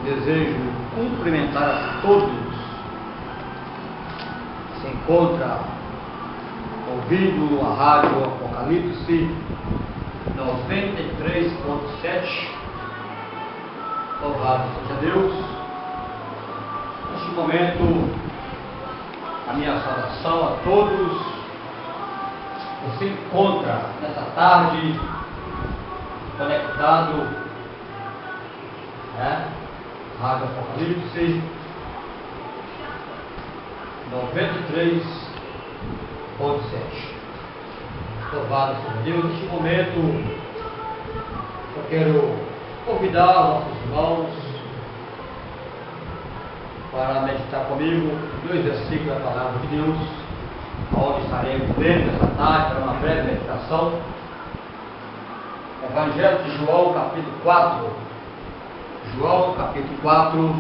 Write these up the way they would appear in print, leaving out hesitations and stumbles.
Desejo cumprimentar a todos que se encontram ouvindo a rádio Apocalipse 93.7. Louvado seja Deus. Neste momento, a minha saudação a todos que se encontram nessa tarde conectado, Rádio Apocalipse 93.7. Louvado seja Deus. Neste momento, eu quero convidar os nossos irmãos para meditar comigo dois versículos da palavra de Deus, onde estaremos lendo essa tarde para uma breve meditação. Evangelho de João, capítulo 4. João, capítulo 4,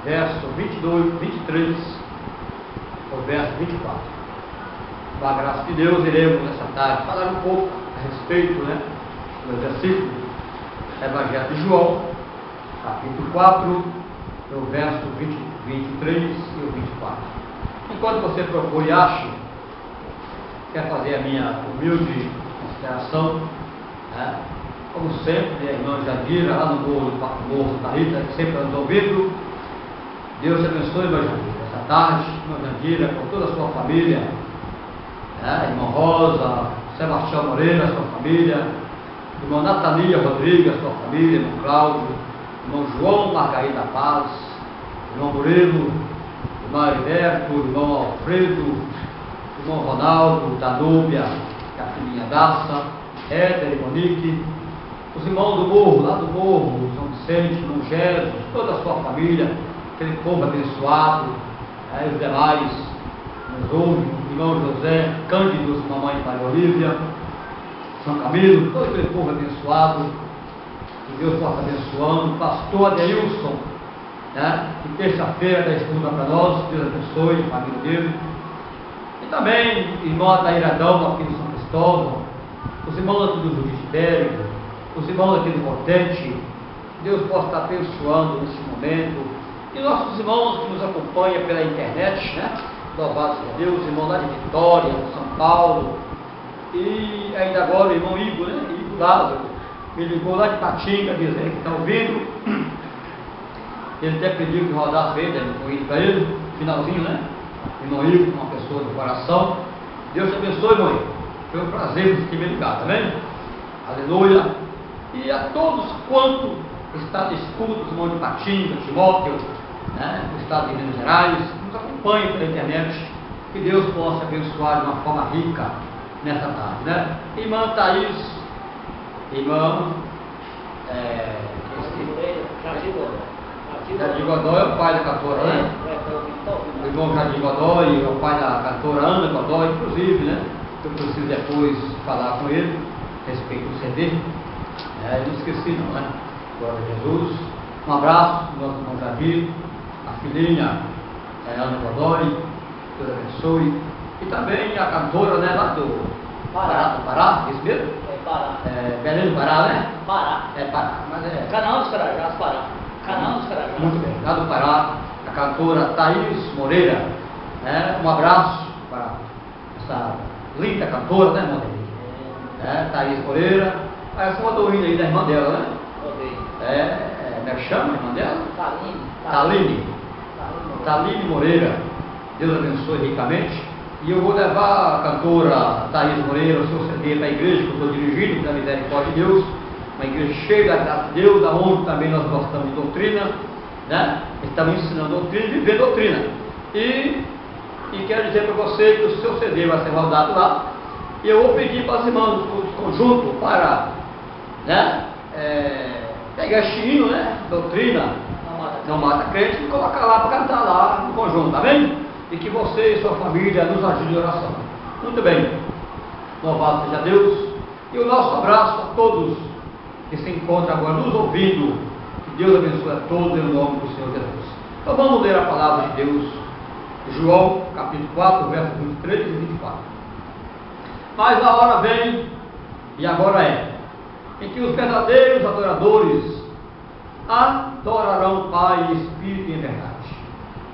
verso 23, ao verso 24. Com a graça de Deus, iremos nessa tarde falar um pouco a respeito do versículo. Evangelho de João, capítulo 4, no verso 23 e o 24. Enquanto você procura e acha, quer fazer a minha humilde consideração, como sempre, a irmã Jadira, lá no Morro da Rita, que sempre está nos ouvindo. Deus te abençoe, irmã Jadira, essa tarde, irmã Jadira, com toda a sua família, irmã Rosa, Sebastião Moreira, sua família, irmã Natania Rodrigues, sua família, irmão Cláudio, irmão João Margarida Paz, irmão Murilo, irmão Heriberto, irmão Alfredo, irmão Ronaldo, Danúbia, a filhinha Daça, Éder e Monique, os irmãos do morro, lá do morro, São Vicente, irmão Jesus, toda a sua família, aquele povo abençoado, os demais, nos ouvem, irmão José, Cândido, mamãe e pai Olívia, São Camilo, todo aquele povo abençoado, que Deus possa abençoando, pastor Adeilson, que terça-feira da estuda para nós, Deus abençoe a família dele, e também irmão Atairadão, aqui do São Cristóvão, os irmãos aqui do Judispério, os irmãos aqui do Potente, Deus possa estar abençoando nesse momento, e nossos irmãos que nos acompanham pela internet, louvado seja Deus, irmão lá de Vitória, São Paulo, e ainda agora o irmão Igor, Igor Lázaro, me ligou lá de Patinga, dizendo que está ouvindo, ele até pediu que rodasse ele, eu indo para ele, finalzinho, irmão Igor, uma pessoa do coração. Deus te abençoe, irmão Igor, foi um prazer você ter me ligado, tá vendo? Aleluia. E a todos quanto está de escuta, os irmãos de Patinga, Timóteo, do estado de Minas Gerais, nos acompanhem pela internet, que Deus possa abençoar de uma forma rica nessa tarde, Irmã Thaís, irmã Jardim Godoy é o pai da cantora, o irmão Jardim Godoy é o pai da cantora Ana Godoy, inclusive, eu preciso depois falar com ele a respeito do CD, eu não esqueci não, Glória a Jesus. Um abraço do nosso irmão Jardim, a filhinha Ana Godoy, Deus abençoe, e também a cantora, lá do Pará, isso mesmo? Pará. Belém do Pará, Pará. Pará, mas Canal dos Carajás, Pará. Canal dos Carajás. Muito bem, lá do Pará, a cantora Thaís Moreira, um abraço para essa linda cantora, irmã Thaís Moreira, essa uma dourinha aí da irmã dela, como é que chama a irmã dela? Taline Moreira, Deus abençoe ricamente. E eu vou levar a cantora Thaís Moreira, o seu CD, para a igreja que eu estou dirigindo, pela misericórdia de Deus, uma igreja cheia da graça de Deus, aonde também nós gostamos de doutrina, estamos ensinando doutrina e vivendo doutrina. E quero dizer para você que o seu CD vai ser rodado lá, e eu vou pedir para os irmãos do conjunto para pegar este hino, doutrina, não mata crente, e colocar lá para cantar lá no conjunto, tá bem? E que você e sua família nos ajudem em oração. Muito bem, louvado seja Deus, e o nosso abraço a todos que se encontram agora nos ouvindo, que Deus abençoe a todos em nome do Senhor Jesus. Então vamos ler a palavra de Deus, João capítulo 4, versos 23 e 24. Mas a hora vem, e agora em que os verdadeiros adoradores adorarão o Pai em espírito e em verdade.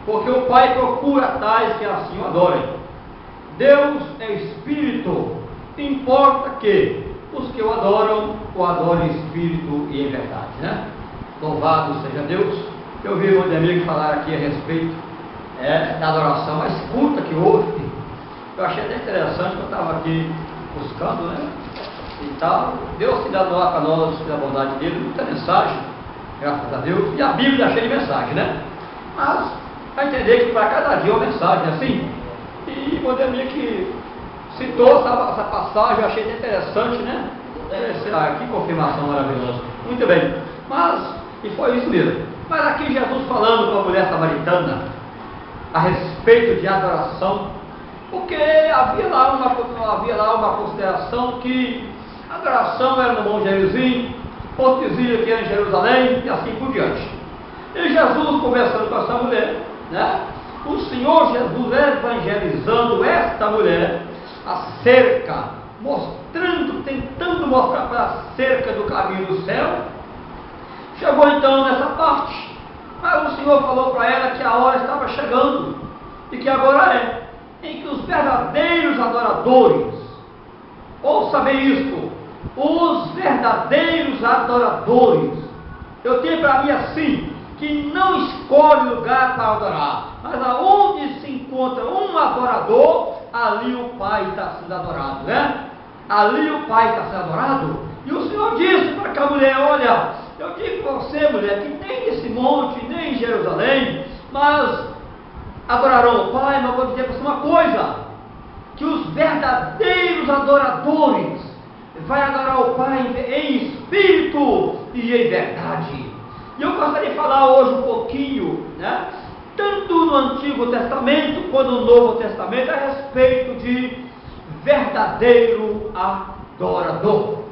Porque o Pai procura tais que assim o adorem. Deus é espírito, importa que os que o adorem em espírito e em verdade, né? Louvado seja Deus. Eu vi um amigo falar aqui a respeito da adoração mais curta que houve. Eu achei até interessante, eu estava aqui buscando, né? E tal. Deus se dá lá para nós, pela bondade dele, muita mensagem, graças a Deus. E a Bíblia é cheia de mensagem, né? Mas, para entender que para cada dia uma mensagem, assim. E o amigo que citou essa passagem, eu achei até interessante, né? Que confirmação maravilhosa. Muito bem. Mas, e foi isso mesmo. Mas aqui Jesus falando com a mulher samaritana a respeito de adoração, porque havia lá uma consideração que a adoração era no Monte Gerizim, outro dizia que era em Jerusalém, e assim por diante. E Jesus conversando com essa mulher, né? O Senhor Jesus evangelizando esta mulher acerca, tentando mostrar para acerca do caminho do céu. Chegou então nessa parte, mas o Senhor falou para ela que a hora estava chegando, e que agora é, em que os verdadeiros adoradores, ouça bem isto, os verdadeiros adoradores, eu tenho para mim assim, que não escolhe lugar para adorar, mas aonde se encontra um adorador, ali o Pai está sendo adorado, né? Ali o Pai está sendo adorado. E o Senhor disse para aquela mulher: olha, eu digo para você, mulher, que nem nesse monte, nem em Jerusalém, mas adorarão o Pai. Mas vou dizer para você uma coisa, que os verdadeiros adoradores vai adorar o Pai em espírito e em verdade. E eu gostaria de falar hoje um pouquinho, né, tanto no Antigo Testamento quanto no Novo Testamento, a respeito de verdadeiro adorador.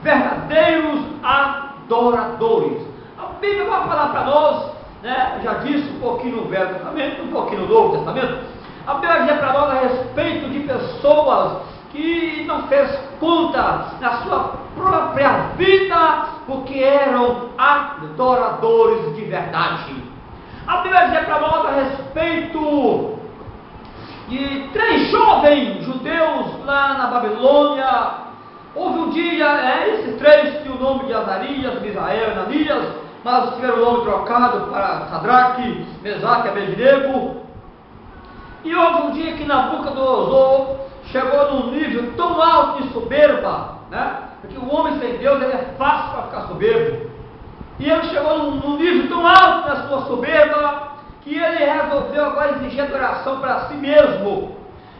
Verdadeiros adoradores. A Bíblia vai falar para nós, né, já disse um pouquinho no Velho Testamento, um pouquinho no Novo Testamento. A Bíblia diz para nós a respeito de pessoas que não fez conta na sua própria vida, porque eram adoradores de verdade. A Bíblia diz para nós a respeito de 3 jovens judeus lá na Babilônia. Houve um dia, esses 3 tinham o nome de Azarias, Misael e Ananias, mas tiveram o nome trocado para Sadraque, Mesaque e Abednego. E houve um dia que Nabucodonosor chegou num nível tão alto de soberba, né? Porque o homem sem Deus, ele é fácil para ficar soberbo. E ele chegou num nível tão alto na sua soberba, que ele resolveu agora exigir adoração para si mesmo.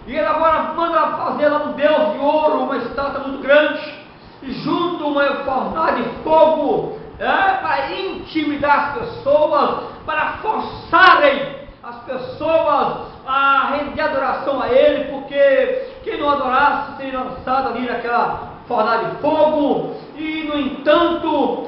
E ele agora manda fazer lá um Deus de ouro, uma estátua muito grande, e junto uma fornalha de fogo, para intimidar as pessoas, para forçarem as pessoas a render adoração a ele, porque quem não adorasse seria lançado ali naquela fornalha de fogo. E no entanto,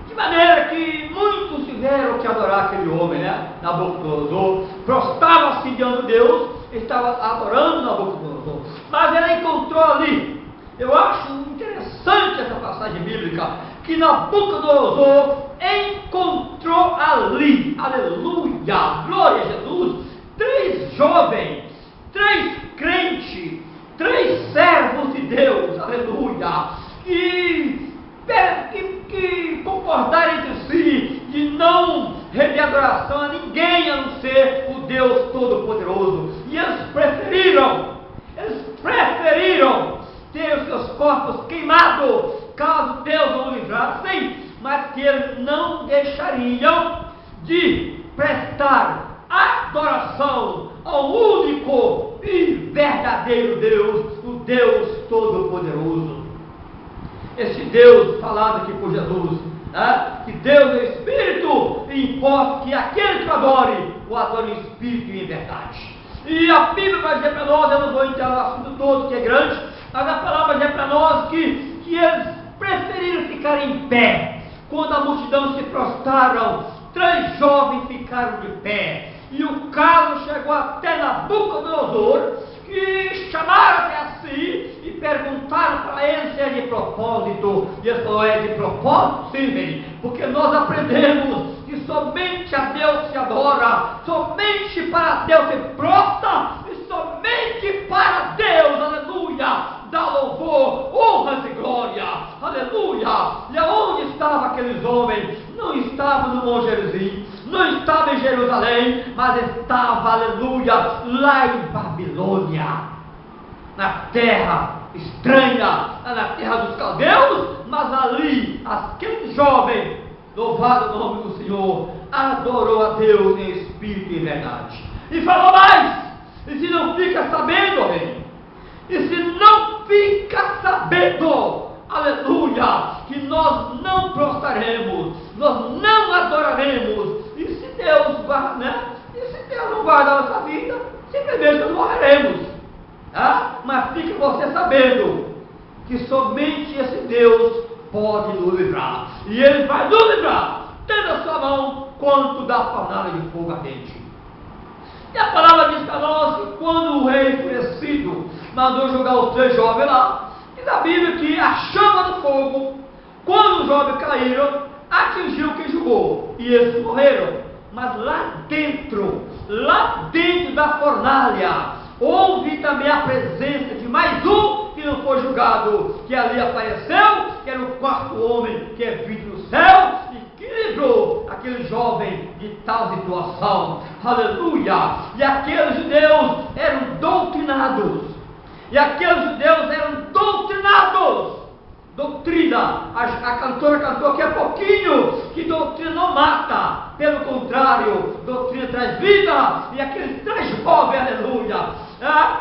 de maneira que muitos tiveram que adorar aquele homem, né? Nabucodonosor prostrava-se diante de Deus, estava adorando Nabucodonosor, mas ele encontrou ali, eu acho interessante essa passagem bíblica, que Nabucodonosor encontrou ali, aleluia, glória a Jesus, 3 jovens, 3 crentes, 3 servos de Deus, aleluia, que concordaram entre si de não render adoração a ninguém a não ser o Deus Todo-Poderoso. E eles preferiram ter os seus corpos queimados, caso Deus não o livrasse, mas que eles não deixariam de prestar adoração ao único e verdadeiro Deus, o Deus Todo-Poderoso. Esse Deus falado aqui por Jesus, que Deus é Espírito, e importa que aquele que o adore em Espírito e em verdade. E a Bíblia vai dizer para nós, eu não vou entrar no assunto todo que é grande, mas a palavra vai dizer para nós que eles preferiram ficar em pé. Quando a multidão se prostraram, 3 jovens ficaram de pé, e o caso chegou até Nabucodonosor, que chamaram até si e perguntaram para ele se é de propósito, e ele falou: é de propósito, sim, bem, porque nós aprendemos que somente a Deus se adora, somente para Deus se prostra, e somente para Deus, aleluia, dá louvor, honras e glória, aleluia. E aonde estavam aqueles homens? Não estavam no Monte Gerizim, não estava em Jerusalém, mas estava, aleluia, lá em Babilônia, na terra estranha, na terra dos caldeus. Mas ali, aquele jovem, louvado o nome do Senhor, adorou a Deus em espírito e verdade. E falou mais: e se não fica sabendo, amém? E se não fica sabendo, aleluia, que nós não prostraremos, nós não adoraremos, e se Deus guarda, né? E se Deus não guardar a nossa vida, simplesmente nós morreremos. Mas fique você sabendo que somente esse Deus pode nos livrar, e Ele vai nos livrar, tanto a sua mão quanto da fornalha de fogo ardente. E a palavra diz para nós que quando o rei enfurecido mandou jogar os 3 jovens lá, diz a Bíblia que a chama do fogo, quando os jovens caíram, atingiu quem jogou, e eles morreram. Mas lá dentro da fornalha, houve também a presença de mais um que não foi julgado, que ali apareceu, que era o 4º homem que é vindo do céu, e que livrou aquele jovem de tal situação, aleluia. E aqueles judeus eram doutrinados, doutrina. A cantora cantou aqui há pouquinho que doutrina não mata, pelo contrário, doutrina traz vida. E aqueles 3 jovens, aleluia,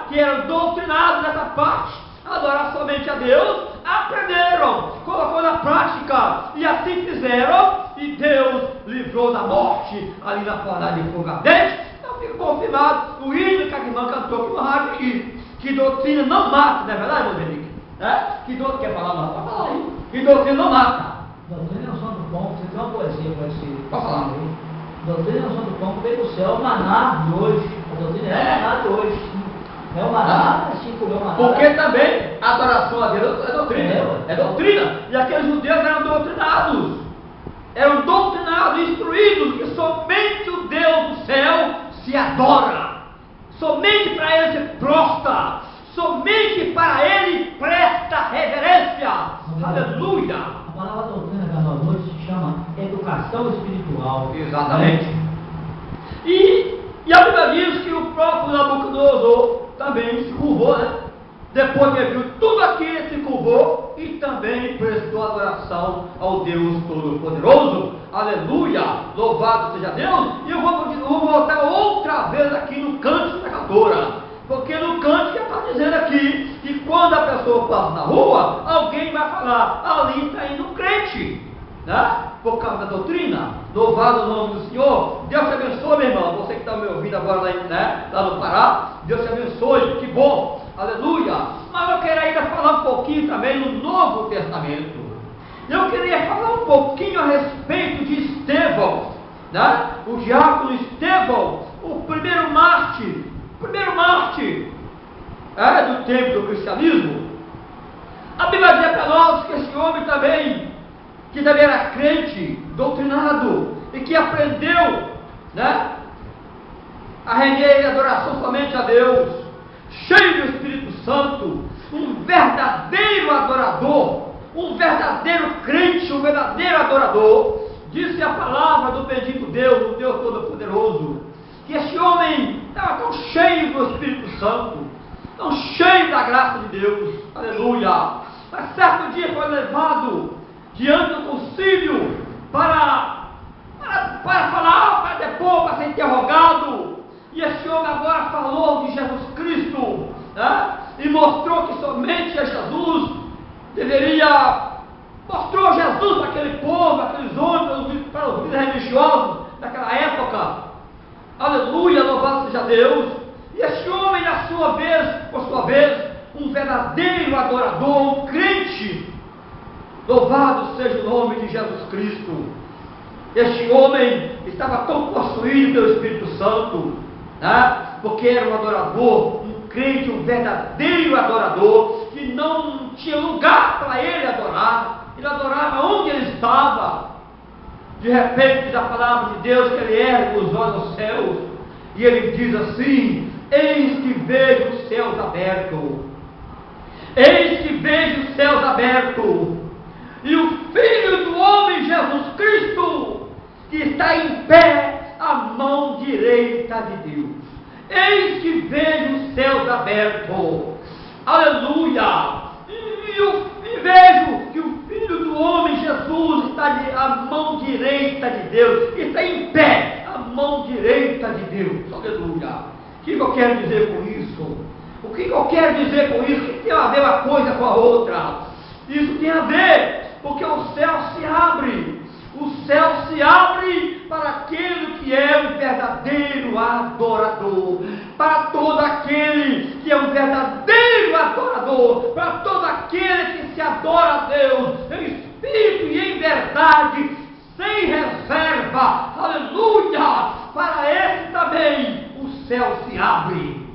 que eram doutrinados nessa parte, adorar somente a Deus, aprenderam, colocou na prática, e assim fizeram, e Deus livrou da morte ali na fornalha de fogo ardente. Então fica confirmado o hino que a irmã cantou aqui no rádio aqui, que doutrina não mata, não é verdade, meu Henrique? Que doutrina, quer falar? Não, pode falar aí. Que doutrina não mata. Doutrina é o som do pão. Você tem uma poesia para esse. Pode falar. Doutrina é o som do pão que veio do céu, o maná de hoje. A doutrina é o maná de hoje. É o maná, assim comeu o maná. Porque também a adoração a Deus é doutrina. É doutrina. E aqueles judeus eram doutrinados, instruídos, que somente o Deus do céu se adora, somente para Ele se prostra, somente para Ele presta reverência. Aleluia. A palavra doutrina da nós hoje se chama educação espiritual. Exatamente. E a Bíblia diz que o próprio Nabucodonosor também se curvou, né? Depois que viu tudo aquilo, se curvou e também prestou adoração ao Deus Todo-Poderoso. Aleluia! Louvado seja Deus! E eu vou voltar outra vez aqui no cântico da cantora, porque no cântico está dizendo aqui que quando a pessoa passa na rua, alguém vai falar: ali está indo um crente, né? Por causa da doutrina. Louvado o nome do Senhor. Deus te abençoe, meu irmão. Você que está me ouvindo agora lá no Pará, Deus te abençoe, que bom, aleluia. Mas eu quero ainda falar um pouquinho também no Novo Testamento. Eu queria falar um pouquinho a respeito de Estevão, né? O diácono Estevão, o primeiro mártir do tempo do cristianismo. A Bíblia diz para nós que esse homem também, que também era crente, doutrinado, e que aprendeu, né, a render adoração somente a Deus, cheio do Espírito Santo, um verdadeiro adorador, um verdadeiro crente, um verdadeiro adorador. Disse a palavra do bendito Deus, o Deus Todo-Poderoso, que esse homem estava tão cheio do Espírito Santo, tão cheio da graça de Deus, aleluia. Mas certo dia foi levado diante do concílio para falar, para depor, para ser interrogado. E esse homem agora falou de Jesus Cristo, né? E mostrou que somente a Jesus mostrou Jesus para aquele povo, aqueles homens, para os líderes religiosos daquela época. Aleluia, louvado seja Deus. E esse homem, por sua vez, um verdadeiro adorador, um crente. Louvado seja o nome de Jesus Cristo. Este homem estava tão possuído pelo Espírito Santo, né? Porque era um adorador, um crente, um verdadeiro adorador, que que não tinha lugar para ele adorar. Ele adorava onde ele estava. De repente diz a palavra de Deus que ele ergue os olhos aos céus e ele diz assim: eis que vejo os céus abertos, eis que vejo os céus abertos, e o Filho do homem Jesus Cristo, que está em pé à mão direita de Deus. Eis que vejo os céus abertos, aleluia, e vejo que o Filho do homem Jesus está à mão direita de Deus, está em pé à mão direita de Deus, aleluia. O que eu quero dizer com isso? O que eu quero dizer com isso? Que tem a ver uma coisa com a outra. Isso tem a ver, porque o céu se abre. O céu se abre para aquele que é um verdadeiro adorador, para todo aquele que é um verdadeiro adorador, para todo aquele que se adora a Deus em espírito e em verdade, sem reserva, aleluia. Para esse também o céu se abre,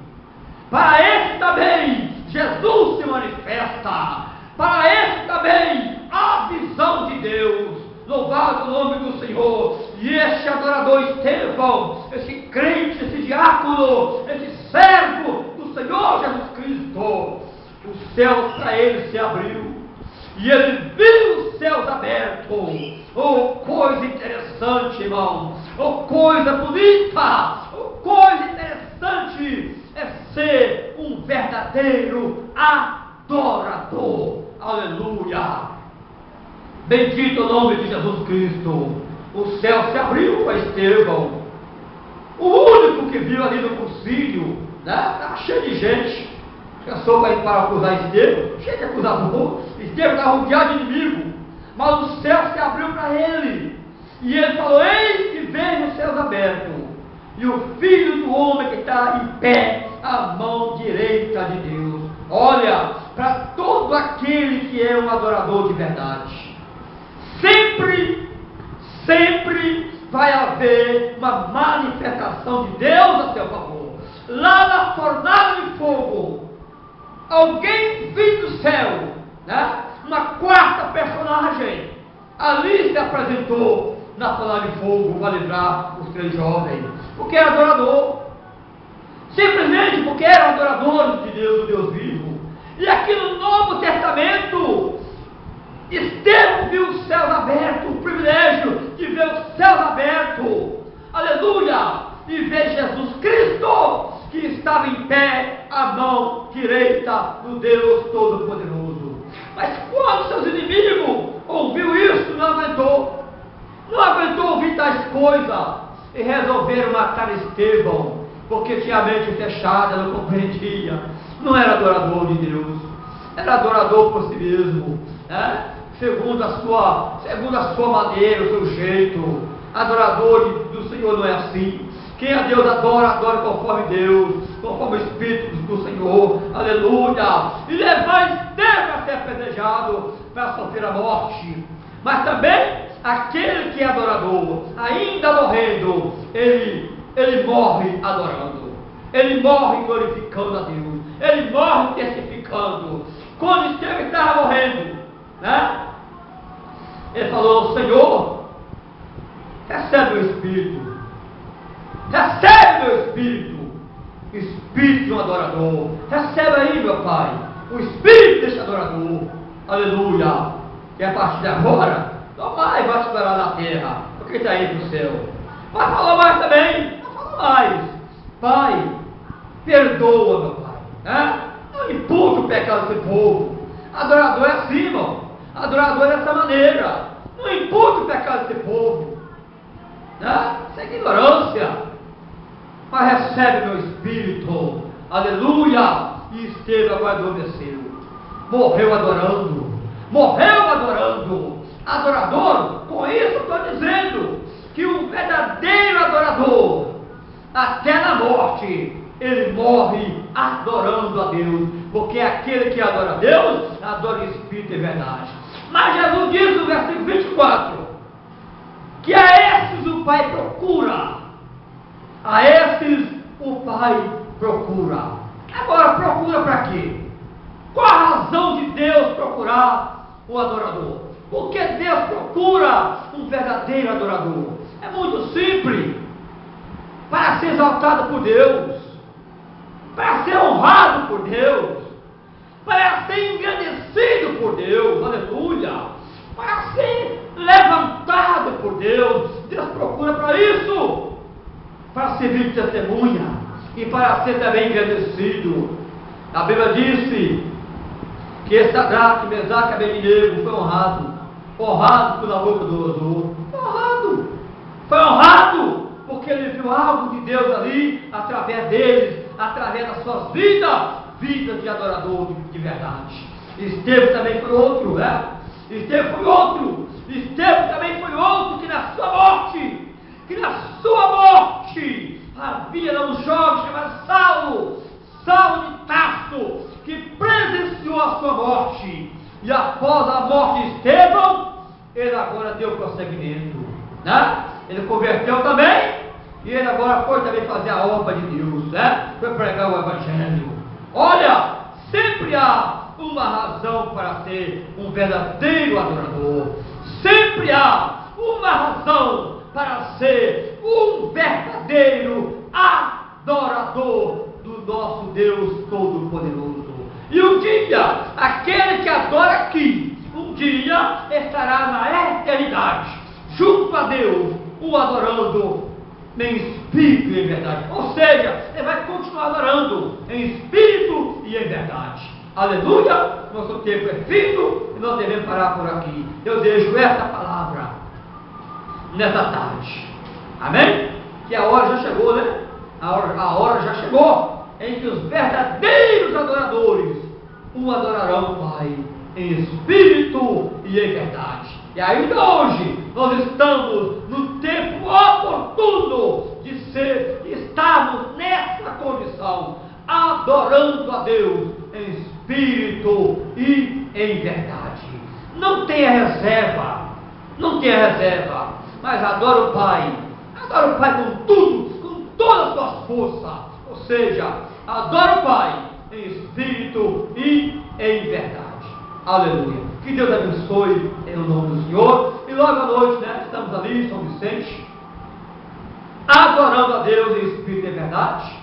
para esse também Jesus se manifesta, para esse também a visão de Deus. Louvado o nome do Senhor. E este adorador Estevão, esse crente, esse diácono, esse servo do Senhor Jesus Cristo, o céu para ele se abriu e ele viu os céus abertos. Oh, coisa interessante, irmão. Oh, coisa bonita. Oh, coisa interessante é ser um verdadeiro adorador. Aleluia. Bendito o nome de Jesus Cristo. O céu se abriu para Estevão, o único que viu ali no concílio, né? Estava cheio de gente. Pensou para acusar Estevão, cheio de acusador. Estevão estava rodeado de inimigo, mas o céu se abriu para ele, e ele falou: eis que vejo os céus abertos, e o Filho do homem que está em pé à mão direita de Deus. Olha, para todo aquele que é um adorador de verdade, sempre vai haver uma manifestação de Deus a seu favor. Lá na fornalha de fogo, alguém vindo do céu, né? Uma quarta personagem ali se apresentou na fornalha de fogo para livrar os 3 jovens, porque era adorador, simplesmente porque eram adoradores de Deus, o Deus vivo. E aqui no Novo Testamento, Estevão viu os céus abertos, o privilégio de ver os céus abertos, aleluia, e ver Jesus Cristo, que estava em pé à mão direita do Deus Todo-Poderoso. Mas quando seus inimigos ouviu isso, não aguentou ouvir tais coisas, e resolveram matar Estevão, porque tinha a mente fechada, não compreendia, não era adorador de Deus, era adorador por si mesmo, né? Segundo a sua maneira, o seu jeito. Adorador do Senhor não é assim. Quem a Deus adora, adora conforme Deus, conforme o Espírito do Senhor, aleluia. E levar Estevão a ser apedrejado para sofrer a morte. Mas também aquele que é adorador, ainda morrendo, ele morre adorando, ele morre glorificando a Deus, ele morre testificando. Quando Estevão estava morrendo, né? Ele falou: Senhor, recebe o Espírito, recebe meu Espírito, Espírito de um adorador, recebe aí, meu Pai, o Espírito deste adorador, aleluia. E a partir de agora, não mais vai esperar na terra, porque está aí para o céu. Mas falou mais também, falou mais: Pai, perdoa, meu Pai, né? Não imputa o pecado desse povo. Adorador é assim, irmão. Adorador é dessa maneira. Não imputa o pecado desse povo, né? Isso é ignorância. Mas recebe meu Espírito, aleluia. E Estevão agora adormeceu, morreu adorando, adorador. Com isso estou dizendo que o verdadeiro adorador, até na morte, ele morre adorando a Deus, porque aquele que adora a Deus, adora em espírito e verdade. Mas Jesus diz no versículo 24, que a esses o Pai procura, a esses o Pai procura. Agora procura para quê? Qual a razão de Deus procurar o adorador? Por que Deus procura um verdadeiro adorador? É muito simples. Para ser exaltado por Deus, para ser honrado por Deus, para ser engrandecido por Deus, aleluia, para ser levantado por Deus. Deus procura para isso, para servir de testemunha e para ser também engrandecido. A Bíblia disse que Sadraque, Mesaque e Abednego foi honrado por Nabucodonosor. Foi honrado, porque ele viu algo de Deus ali, através deles, através das suas vidas de adorador de verdade. Esteve também foi outro, né? Esteve também foi outro que na sua morte, havia um jovem chamado Saulo de Tarso, que presenciou a sua morte, e após a morte de Estevão, ele agora deu prosseguimento, né? Ele converteu também, e ele agora foi também fazer a obra de Deus, né? Foi pregar o Evangelho. Olha, sempre há uma razão para ser um verdadeiro adorador. Sempre há uma razão para ser um verdadeiro adorador do nosso Deus Todo-Poderoso. E um dia, aquele que adora aqui, um dia estará na eternidade, junto a Deus, o adorando em espírito e em verdade. Ou seja, ele vai continuar adorando em espírito e em verdade. Aleluia! Nosso tempo é fino e nós devemos parar por aqui. Eu deixo essa palavra nessa tarde. Amém? Que a hora já chegou, né? A hora já chegou em que os verdadeiros adoradores o adorarão, Pai, em espírito e em verdade. E ainda hoje nós estamos no tempo oportuno de estarmos nessa condição, adorando a Deus em espírito e em verdade. Não tenha reserva, mas adora o Pai com tudo, com todas as suas forças. Ou seja, adora o Pai em espírito e em verdade. Aleluia. Que Deus abençoe em nome do Senhor. E logo à noite, né, estamos ali em São Vicente, adorando a Deus em espírito e em verdade.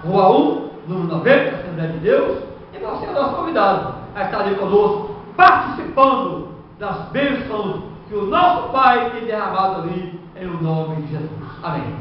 Rua 1, número 90, Assembleia de Deus. E você é nosso convidado a estar ali conosco, participando das bênçãos que o nosso Pai tem derramado ali em nome de Jesus. Amém.